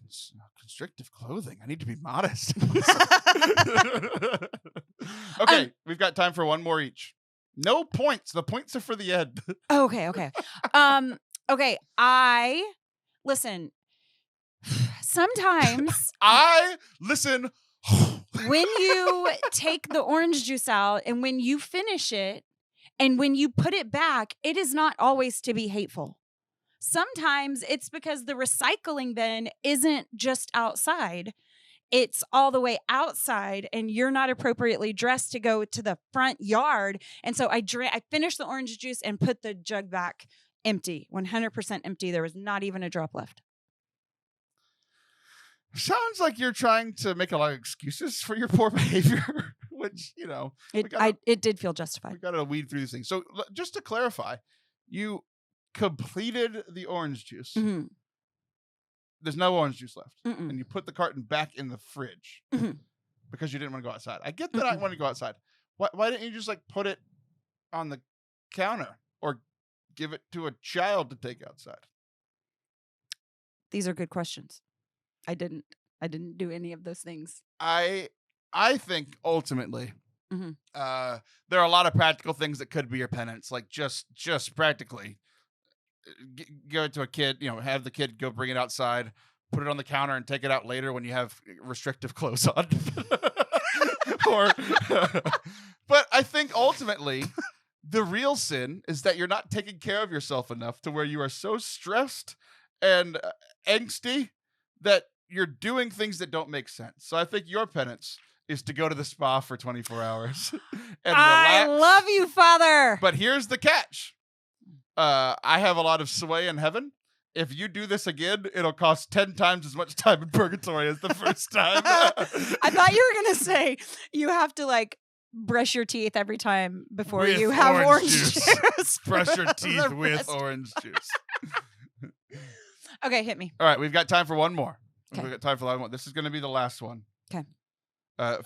Constrictive clothing. I need to be modest. Okay, we've got time for one more each. No points. The points are for the end.
Okay. Okay. Listen. Sometimes
listen.
when you take the orange juice out and when you finish it and when you put it back, it is not always to be hateful. Sometimes it's because the recycling bin isn't just outside. It's all the way outside and you're not appropriately dressed to go to the front yard. And so I finished the orange juice and put the jug back empty, 100% empty. There was not even a drop left.
Sounds like you're trying to make a lot of excuses for your poor behavior, which,
it did feel justified.
We got to weed through these things. So just to clarify, you completed the orange juice.
Mm-hmm.
There's no orange juice left.
Mm-mm.
And you put the carton back in the fridge because you didn't want to go outside. I get that. I want to go outside. Why didn't you just put it on the counter or give it to a child to take outside?
These are good questions. I didn't do any of those things.
I think ultimately there are a lot of practical things that could be your penance, like just practically go to a kid, have the kid go bring it outside, put it on the counter and take it out later when you have restrictive clothes on. But I think ultimately the real sin is that you're not taking care of yourself enough to where you are so stressed and angsty that you're doing things that don't make sense. So I think your penance is to go to the spa for 24 hours and
I
relax.
love you, Father.
But here's the catch. I have a lot of sway in heaven. If you do this again, it'll cost 10 times as much time in purgatory as the first time.
I thought you were going to say you have to like brush your teeth every time before
With
you have orange
juice.
juice.
Brush your
for
teeth
the
with
rest.
orange juice.
Okay, hit me.
All right, we've got time for one more.
Okay.
We've got time for one more. This is going to be the last one.
Okay.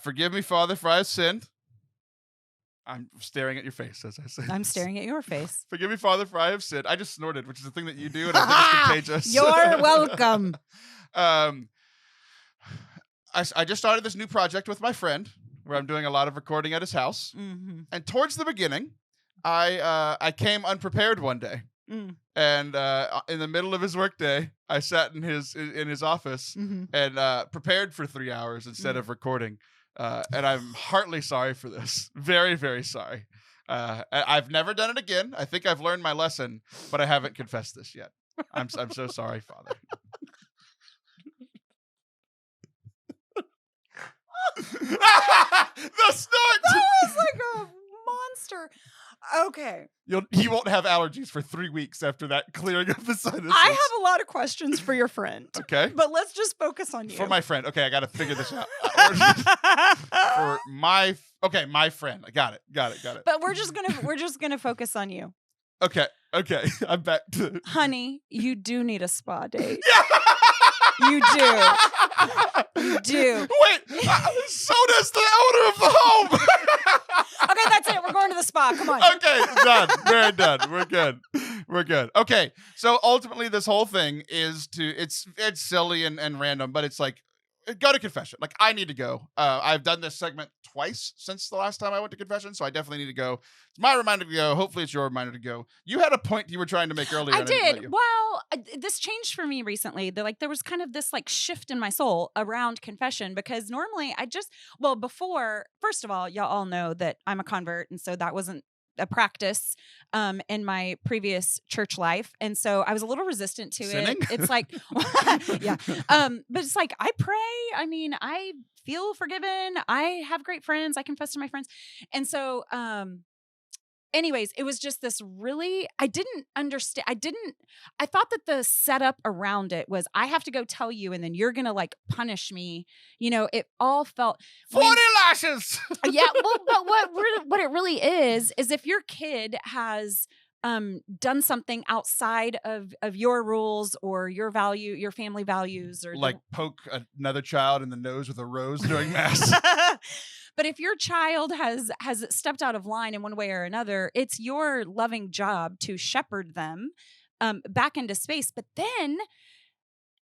Forgive me, Father, for I have sinned. I'm staring at your face as I say
I'm
this.
staring at your face.
Forgive me, Father, for I have sinned. I just snorted, which is a thing that you do, and I think it's contagious.
You're welcome.
I just started this new project with my friend where I'm doing a lot of recording at his house.
Mm-hmm.
And towards the beginning, I came unprepared one day.
Mm.
And in the middle of his workday, I sat in his office
Mm-hmm.
and prepared for 3 hours instead of recording. And I'm heartily sorry for this. Very, very sorry. I've never done it again. I think I've learned my lesson, but I haven't confessed this yet. I'm so sorry, Father. The snort!
That was like a monster. Okay.
He won't have allergies for 3 weeks after that clearing of the sinuses.
I have a lot of questions for your friend.
Okay.
But let's just focus on you.
For my friend. Okay, I got to figure this out. For my friend. I got it.
But we're just gonna focus on you.
Okay. I'm back to
Honey, you do need a spa date.
Yeah!
You do. You do.
Wait, so does the owner of the home.
Okay, that's it. We're going to the spa. Come on.
Okay, done. We're done. We're good. Okay, so ultimately this whole thing is it's silly and random, but it's like, go to confession. Like, I need to go. I've done this segment twice since the last time I went to confession, so I definitely need to go. It's my reminder to go. Hopefully it's your reminder to go. You had a point you were trying to make earlier.
I
and didn't let
did.
you.
Well, this changed for me recently. There was kind of this like shift in my soul around confession, because normally before, first of all, y'all all know that I'm a convert, and so that wasn't a practice in my previous church life, and so I was a little resistant to
Sinning?
it. It's like, yeah, but it's like I pray. I mean, I feel forgiven. I have great friends. I confess to my friends, and so anyways, it was just this really, I didn't understand. I thought that the setup around it was I have to go tell you and then you're going to like punish me. You know, it all felt
40 lashes.
Yeah. Well, but what it really is if your kid has done something outside of your rules or your family values, or
Like poke another child in the nose with a rose during mass.
But if your child has stepped out of line in one way or another, it's your loving job to shepherd them back into space. But then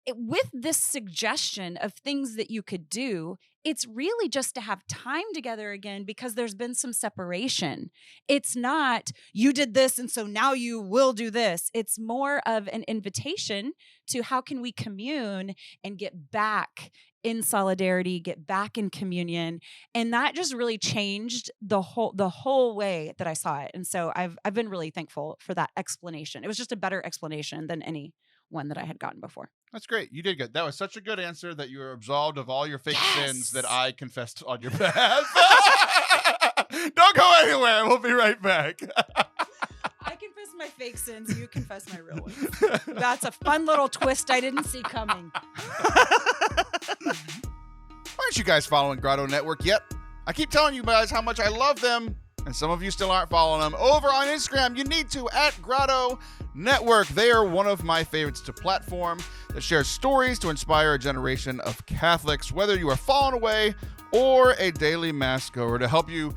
with this suggestion of things that you could do, it's really just to have time together again, because there's been some separation. It's not, you did this and so now you will do this. It's more of an invitation to how can we commune and get back in solidarity, get back in communion. And that just really changed the whole way that I saw it. And so I've been really thankful for that explanation. It was just a better explanation than any one that I had gotten before.
That's great. You did good. That was such a good answer that you were absolved of all your fake sins that I confessed on your behalf. Don't go anywhere. We'll be right back.
I confess my fake sins. You confess my real ones. That's a fun little twist I didn't see coming.
Aren't you guys following Grotto Network yet? I keep telling you guys how much I love them, and some of you still aren't following them. Over on Instagram, you need to, @Grotto Network. They are one of my favorites to platform that shares stories to inspire a generation of Catholics, whether you are fallen away or a daily mass goer, to help you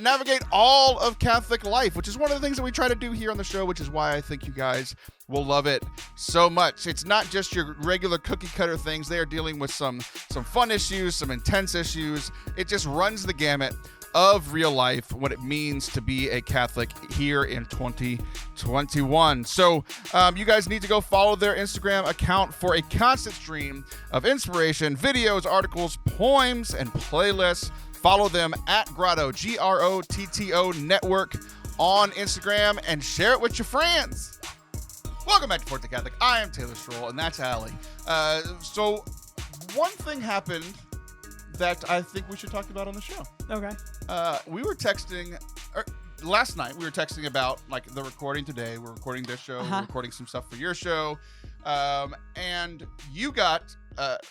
navigate all of Catholic life, which is one of the things that we try to do here on the show, which is why I think you guys will love it so much. It's not just your regular cookie cutter things. They are dealing with some fun issues, some intense issues. It just runs the gamut of real life, what it means to be a Catholic here in 2021. So you guys need to go follow their Instagram account for a constant stream of inspiration, videos, articles, poems, and playlists. Follow them @Grotto, Grotto Network on Instagram, and share it with your friends. Welcome back to Forte Catholic. I am Taylor Schroll, and that's Allie. So one thing happened that I think we should talk about on the show.
Okay.
We were texting last night. We were texting about like the recording today. We're recording this show. We're recording some stuff for your show, and you got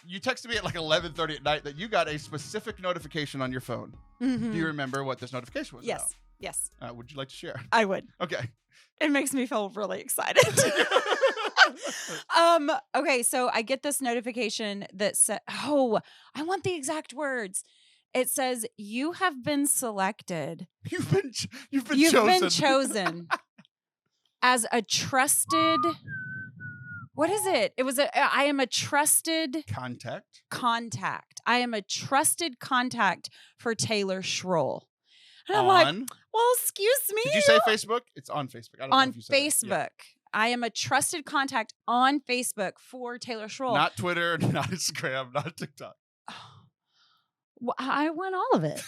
you texted me at like 11:30 at night that you got a specific notification on your phone.
Mm-hmm.
Do you remember what this notification was about?
Yes.
Would you like to share?
I would.
Okay.
It makes me feel really excited. Okay, so I get this notification that says, I want the exact words. It says, you have been selected.
You've been chosen
as a trusted, what is it? It was I am a trusted contact. I am a trusted contact for Taylor Schroll. And I'm like, well, excuse me.
Did you say Facebook? It's on Facebook. I don't know if you said
Facebook. Yeah. I am a trusted contact on Facebook for Taylor Schroll.
Not Twitter, not Instagram, not TikTok.
Well, I want all of it.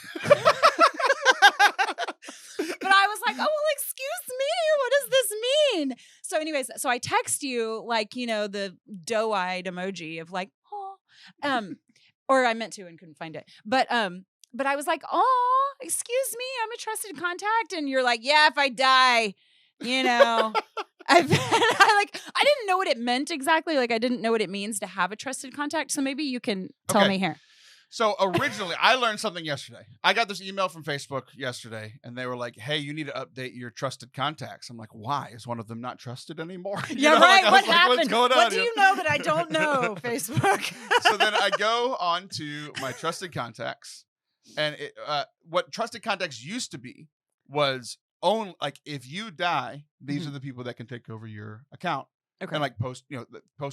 But I was like, oh, well, excuse me. What does this mean? So anyways, so I text you like, you know, the doe-eyed emoji of like, oh, or I meant to and couldn't find it. But I was like, oh, excuse me. I'm a trusted contact. And you're like, yeah, if I die, you know, I didn't know what it meant exactly. Like I didn't know what it means to have a trusted contact. So maybe you can tell me here.
So originally, I learned something yesterday. I got this email from Facebook yesterday, and they were like, hey, you need to update your trusted contacts. I'm like, why? Is one of them not trusted anymore?
Yeah,
know?
right.
Like,
what happened?
What's going on
what do you know that I don't know, Facebook?
So then I go on to my trusted contacts, and what trusted contacts used to be was only like if you die, these are the people that can take over your account. Okay. And like post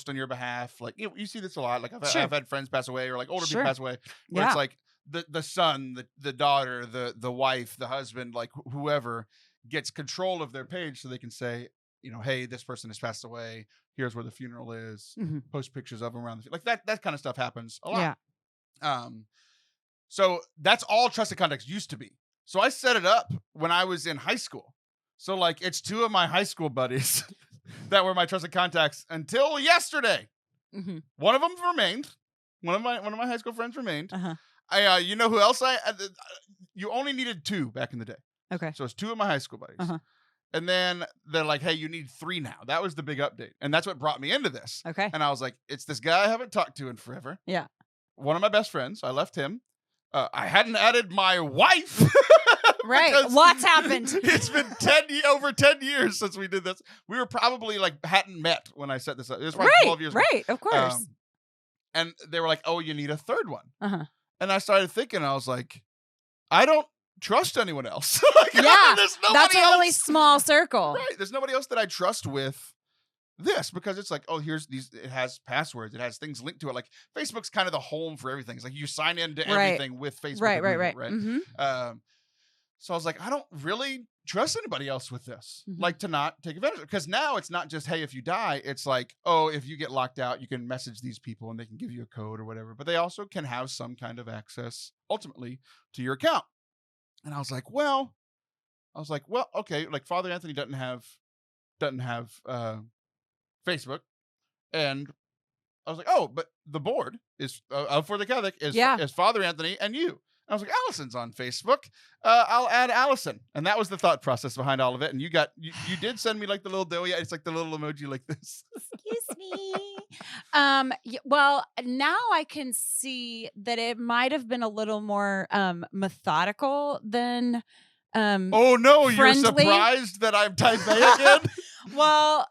on your behalf. Like, you know, you see this a lot. Like I've had friends pass away or like older people pass away where it's like the son, the daughter, the wife, the husband, like whoever gets control of their page so they can say, you know, hey, this person has passed away. Here's where the funeral is. Post pictures of them around like that kind of stuff happens a lot. Yeah. So that's all trusted contacts used to be. So I set it up when I was in high school. So like it's two of my high school buddies that were my trusted contacts until yesterday. One of them remained. One of my high school friends remained. You know who else you only needed two back in the day. Okay. So it's two of my high school buddies. And then they're like, hey, you need three now. That was the big update. And that's what brought me into this. Okay. And I was like, it's this guy I haven't talked to in forever. Yeah. One of my best friends. I left him. I hadn't added my wife.
Right. What's happened?
It's been over 10 years since we did this. We were probably like hadn't met when I set this up. It was probably 12 years ago.
Right, of course.
And they were like, oh, you need a third one. And I started thinking, I was like, I don't trust anyone else. Like,
yeah, that's a really small circle.
Right. There's nobody else that I trust with this because it's like, oh, here's these, it has passwords, it has things linked to it. Like Facebook's kind of the home for everything. It's like you sign into everything with Facebook. Right. So I was like, I don't really trust anybody else with this, like to not take advantage of it. Because now it's not just, hey, if you die, it's like, oh, if you get locked out, you can message these people and they can give you a code or whatever. But they also can have some kind of access ultimately to your account. And I was like, well, okay, like Father Anthony doesn't have Facebook. And I was like, oh, but the board is for the Catholic is Father Anthony and you. I was like, Allison's on Facebook. I'll add Allison. And that was the thought process behind all of it. And you did send me like the little dough. Yeah, it's like the little emoji like this.
Excuse me. Well, now I can see that it might have been a little more methodical than
oh no,
friendly.
You're surprised that I'm type A again?
Well,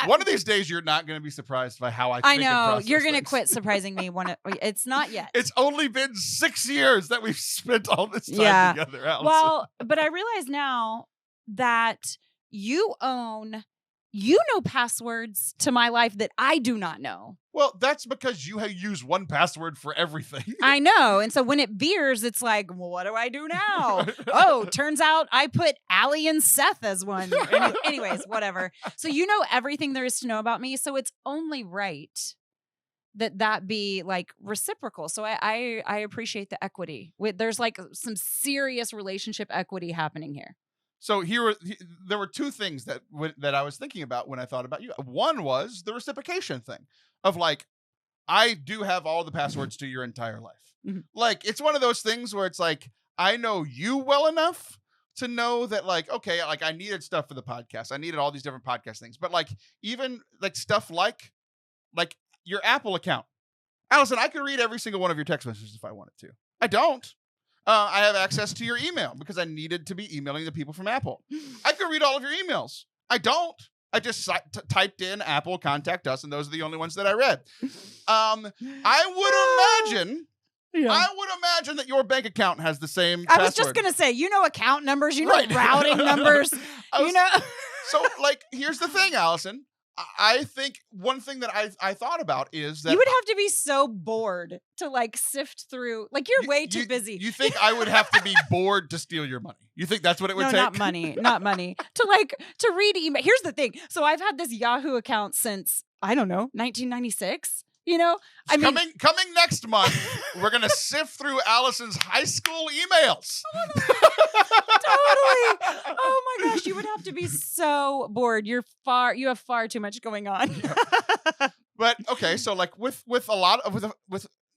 one of these days, you're not going to be surprised by how I
know you're going to quit surprising me. It's not yet.
It's only been 6 years that we've spent all this time together, Allison.
Well, but I realize now that you know passwords to my life that I do not know.
Well, that's because you use one password for everything.
I know. And so when it veers, it's like, well, what do I do now? Oh, turns out I put Allie and Seth as one. Anyways, whatever. So you know everything there is to know about me. So it's only right that be like reciprocal. So I appreciate the equity. There's like some serious relationship equity happening here.
So there were two things that I was thinking about when I thought about you. One was the reciprocation thing of like, I do have all the passwords to your entire life.
Mhm.
Like, it's one of those things where it's like, I know you well enough to know that, like, okay, like I needed stuff for the podcast. I needed all these different podcast things. But like, even like stuff like your Apple account. Allison, I could read every single one of your text messages if I wanted to. I don't. I have access to your email because I needed to be emailing the people from Apple. I could read all of your emails. I don't. I just typed in Apple contact us, and those are the only ones that I read. I would imagine that your bank account has the same password.
I was just going to say, account numbers, routing numbers,
So, like, here's the thing, Allison. I think one thing that I thought about is that
you would have to be so bored to like sift through. Like you're way too busy.
You think I would have to be bored to steal your money? You think that's what it would take?
Not money, not money. To read email. Here's the thing. So I've had this Yahoo account since, I don't know, 1996.
Coming next month, we're gonna sift through Allison's high school emails.
Totally. Oh my gosh, you would have to be so bored. You have far too much going on.
Yeah. But okay, so like with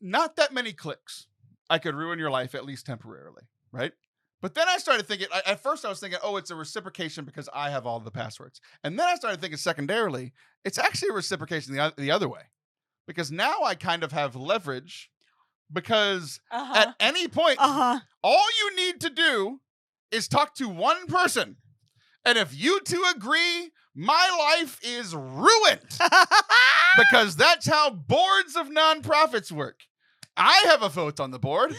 not that many clicks, I could ruin your life at least temporarily, right? But then I started thinking. At first, I was thinking, oh, it's a reciprocation because I have all the passwords, and then I started thinking secondarily, it's actually a reciprocation the other way. Because now I kind of have leverage because at any point, all you need to do is talk to one person. And if you two agree, my life is ruined. Because that's how boards of nonprofits work. I have a vote on the board.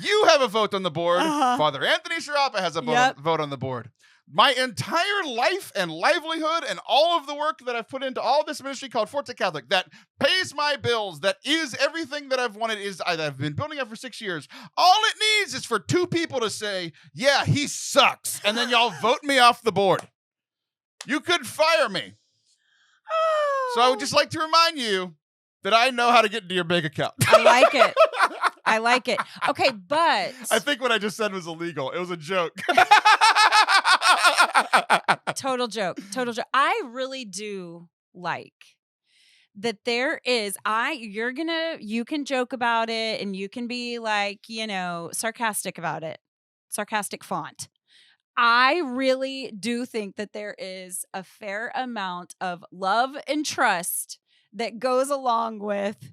You have a vote on the board. Father Anthony Sharapa has a vote on the board. My entire life and livelihood and all of the work that I've put into all this ministry called Forte Catholic that pays my bills, that is everything that I've wanted, that I've been building up for 6 years. All it needs is for two people to say, yeah, he sucks. And then y'all vote me off the board. You could fire me. So I would just like to remind you that I know how to get into your bank account.
I like it. I like it. Okay, but
I think what I just said was illegal. It was a joke.
Total joke. I really do like that there is, you can joke about it and you can be like, sarcastic about it. Sarcastic font. I really do think that there is a fair amount of love and trust that goes along with,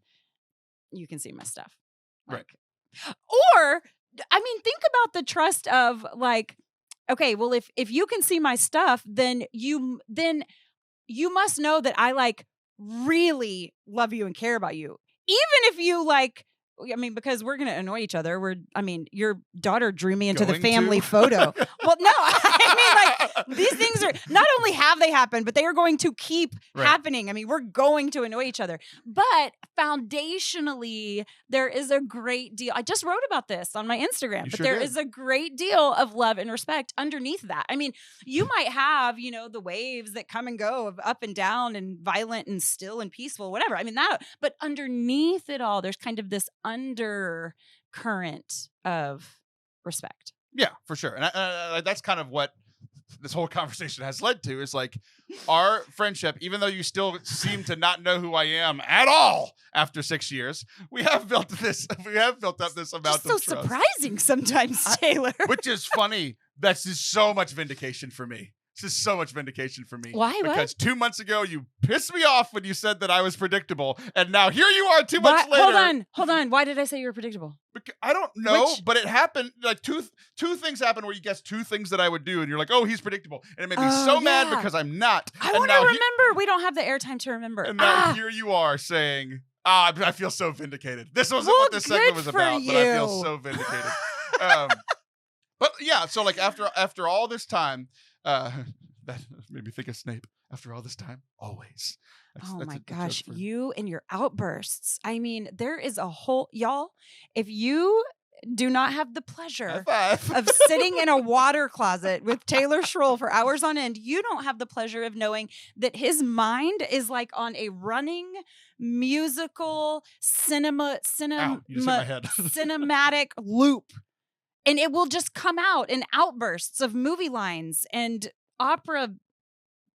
you can see my stuff.
Right.
Or, think about the trust of like, okay, well, if you can see my stuff, then you must know that I like really love you and care about you. Even if you like, because we're going to annoy each other. Your daughter drew me into the family photo. Well, no, these things are not only have they happened, but they are going to keep happening. We're going to annoy each other. But foundationally, there is a great deal. I just wrote about this on my Instagram, but there is a great deal of love and respect underneath that. You might have, the waves that come and go of up and down and violent and still and peaceful, whatever. But underneath it all, there's kind of this undercurrent of respect.
Yeah, for sure. And that's kind of what this whole conversation has led to, is like our friendship, even though you still seem to not know who I am at all after 6 years, we have built up this amount
just
of trust.
So surprising sometimes, Taylor.
Which is funny. That's just so much vindication for me. This is so much vindication for me.
Why?
Because 2 months ago, you pissed me off when you said that I was predictable. And now here you are 2 months later.
Hold on. Why did I say you were predictable?
I don't know, but it happened. Like two things happened where you guessed two things that I would do. And you're like, oh, he's predictable. And it made me so mad because I'm not.
I want to remember. We don't have the airtime to remember.
And now here you are saying, I feel so vindicated. This wasn't what this segment was about, but I feel so vindicated. But yeah, so like after all this time, that made me think of Snape. After all this time, always.
Oh my gosh, you and your outbursts. There is a whole, y'all, if you do not have the pleasure of sitting in a water closet with Taylor Schroll for hours on end, you don't have the pleasure of knowing that his mind is like on a running musical cinematic loop. And it will just come out in outbursts of movie lines and opera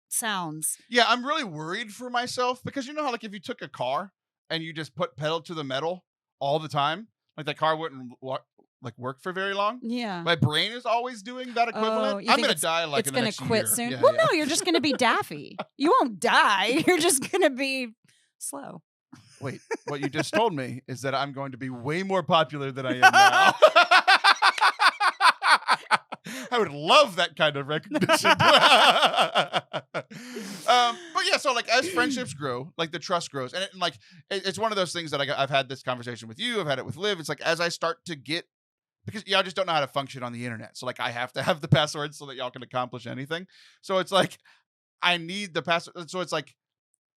sounds.
Yeah, I'm really worried for myself because you know how like if you took a car and you just put pedal to the metal all the time, like that car wouldn't work for very long.
Yeah.
My brain is always doing that equivalent. I'm going to die like in the next year.
It's going to quit soon. No, you're just going to be daffy. You won't die. You're just going to be slow.
Wait, what you just told me is that I'm going to be way more popular than I am now. I would love that kind of recognition. But yeah, so like as friendships grow, like the trust grows, and like it's one of those things that I've had this conversation with you. I've had it with Liv. It's like as I start to get, because y'all just don't know how to function on the internet. So like I have to have the password so that y'all can accomplish anything. So it's like I need the password. So it's like,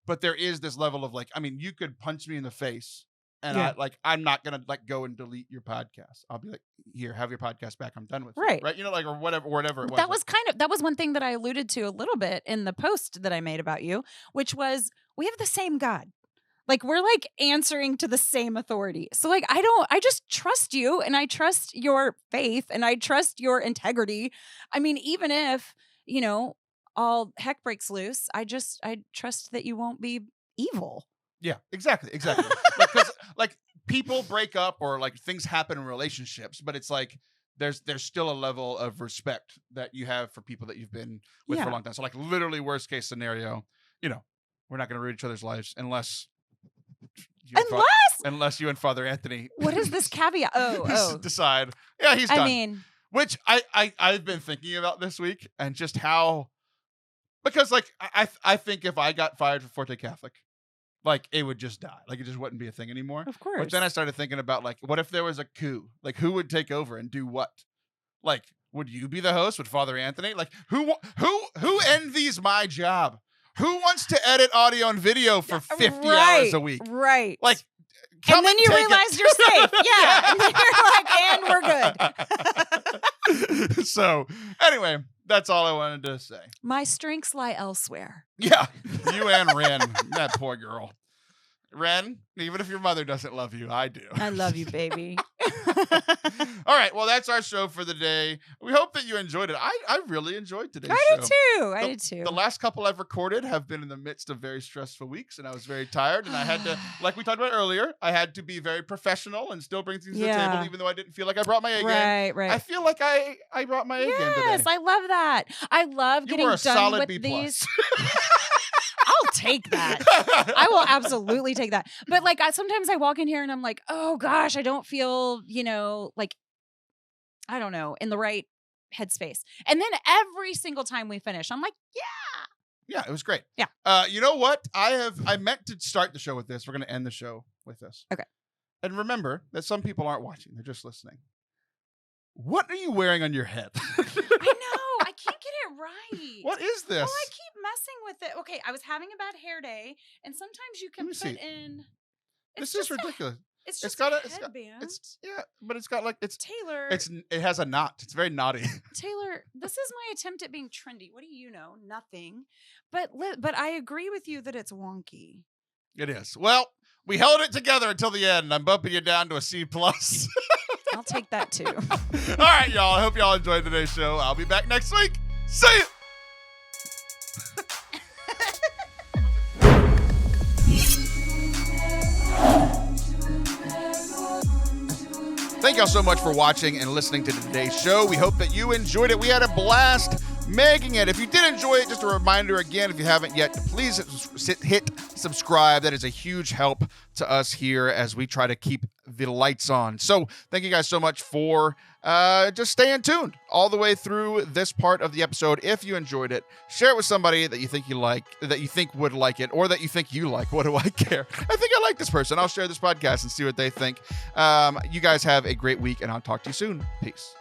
but there is this level of like, I mean, you could punch me in the face. And I'm not gonna like go and delete your podcast. I'll be like, here, have your podcast back. I'm done with it. Right? You know, like or whatever it was.
That was one thing that I alluded to a little bit in the post that I made about you, which was we have the same God. Like we're like answering to the same authority. So like I just trust you, and I trust your faith, and I trust your integrity. I mean, even if, you know, all heck breaks loose, I trust that you won't be evil.
Yeah, exactly. Because like people break up or like things happen in relationships, but it's like there's still a level of respect that you have for people that you've been with for a long time. So like literally worst case scenario, you know, we're not going to ruin each other's lives unless you and Father Anthony.
What is this caveat? Oh.
Decide. Yeah, he's done.
I mean,
which I've been thinking about this week, and just how, because like I think if I got fired from Forte Catholic, like it would just die. Like it just wouldn't be a thing anymore.
Of course.
But then I started thinking about like, what if there was a coup? Like who would take over and do what? Like, would you be the host? Would Father Anthony? Like who envies my job? Who wants to edit audio and video for 50 hours a week?
Right.
Like,
and then you realize you're safe. Yeah. And then you're like, and we're good.
So anyway, that's all I wanted to say.
My strengths lie elsewhere.
Yeah. You and Ren, that poor girl. Ren, even if your mother doesn't love you, I do.
I love you, baby.
All right. Well, that's our show for the day. We hope that you enjoyed it. I really enjoyed today's show.
I did too.
The last couple I've recorded have been in the midst of very stressful weeks, and I was very tired, and I had to, like we talked about earlier, I had to be very professional and still bring things to the table, even though I didn't feel like I brought my A game.
Right.
I feel like I brought my A game today.
Yes, I love that. I love getting done with these. I'll take that. I will absolutely take that. But like, sometimes I walk in here and I'm like, oh gosh, I don't feel, like, I don't know, in the right headspace. And then every single time we finish, I'm like, yeah,
it was great.
Yeah.
You know what? I meant to start the show with this. We're going to end the show with this.
Okay.
And remember that some people aren't watching. They're just listening. What are you wearing on your head?
I know. I can't get it right.
What is this?
Well, I keep messing with it. Okay, I was having a bad hair day, and sometimes you can put in.
This is ridiculous.
It's just a headband.
But it's got like
Taylor.
It has a knot. It's very knotty.
Taylor, this is my attempt at being trendy. What do you know? Nothing. But I agree with you that it's wonky.
It is. Well, we held it together until the end. I'm bumping you down to a C+.
I'll take that too.
All right, y'all. I hope y'all enjoyed today's show. I'll be back next week. See ya. Thank y'all so much for watching and listening to today's show. We hope that you enjoyed it. We had a blast making it. If you did enjoy it, just a reminder again, if you haven't yet, please hit subscribe. That is a huge help to us here as we try to keep the lights on. So thank you guys so much for just staying tuned all the way through this part of the episode. If you enjoyed it, share it with somebody that you think would like it, or that you think you like. What do I care? I think I like this person. I'll share this podcast and see what they think. You guys have a great week, and I'll talk to you soon. Peace.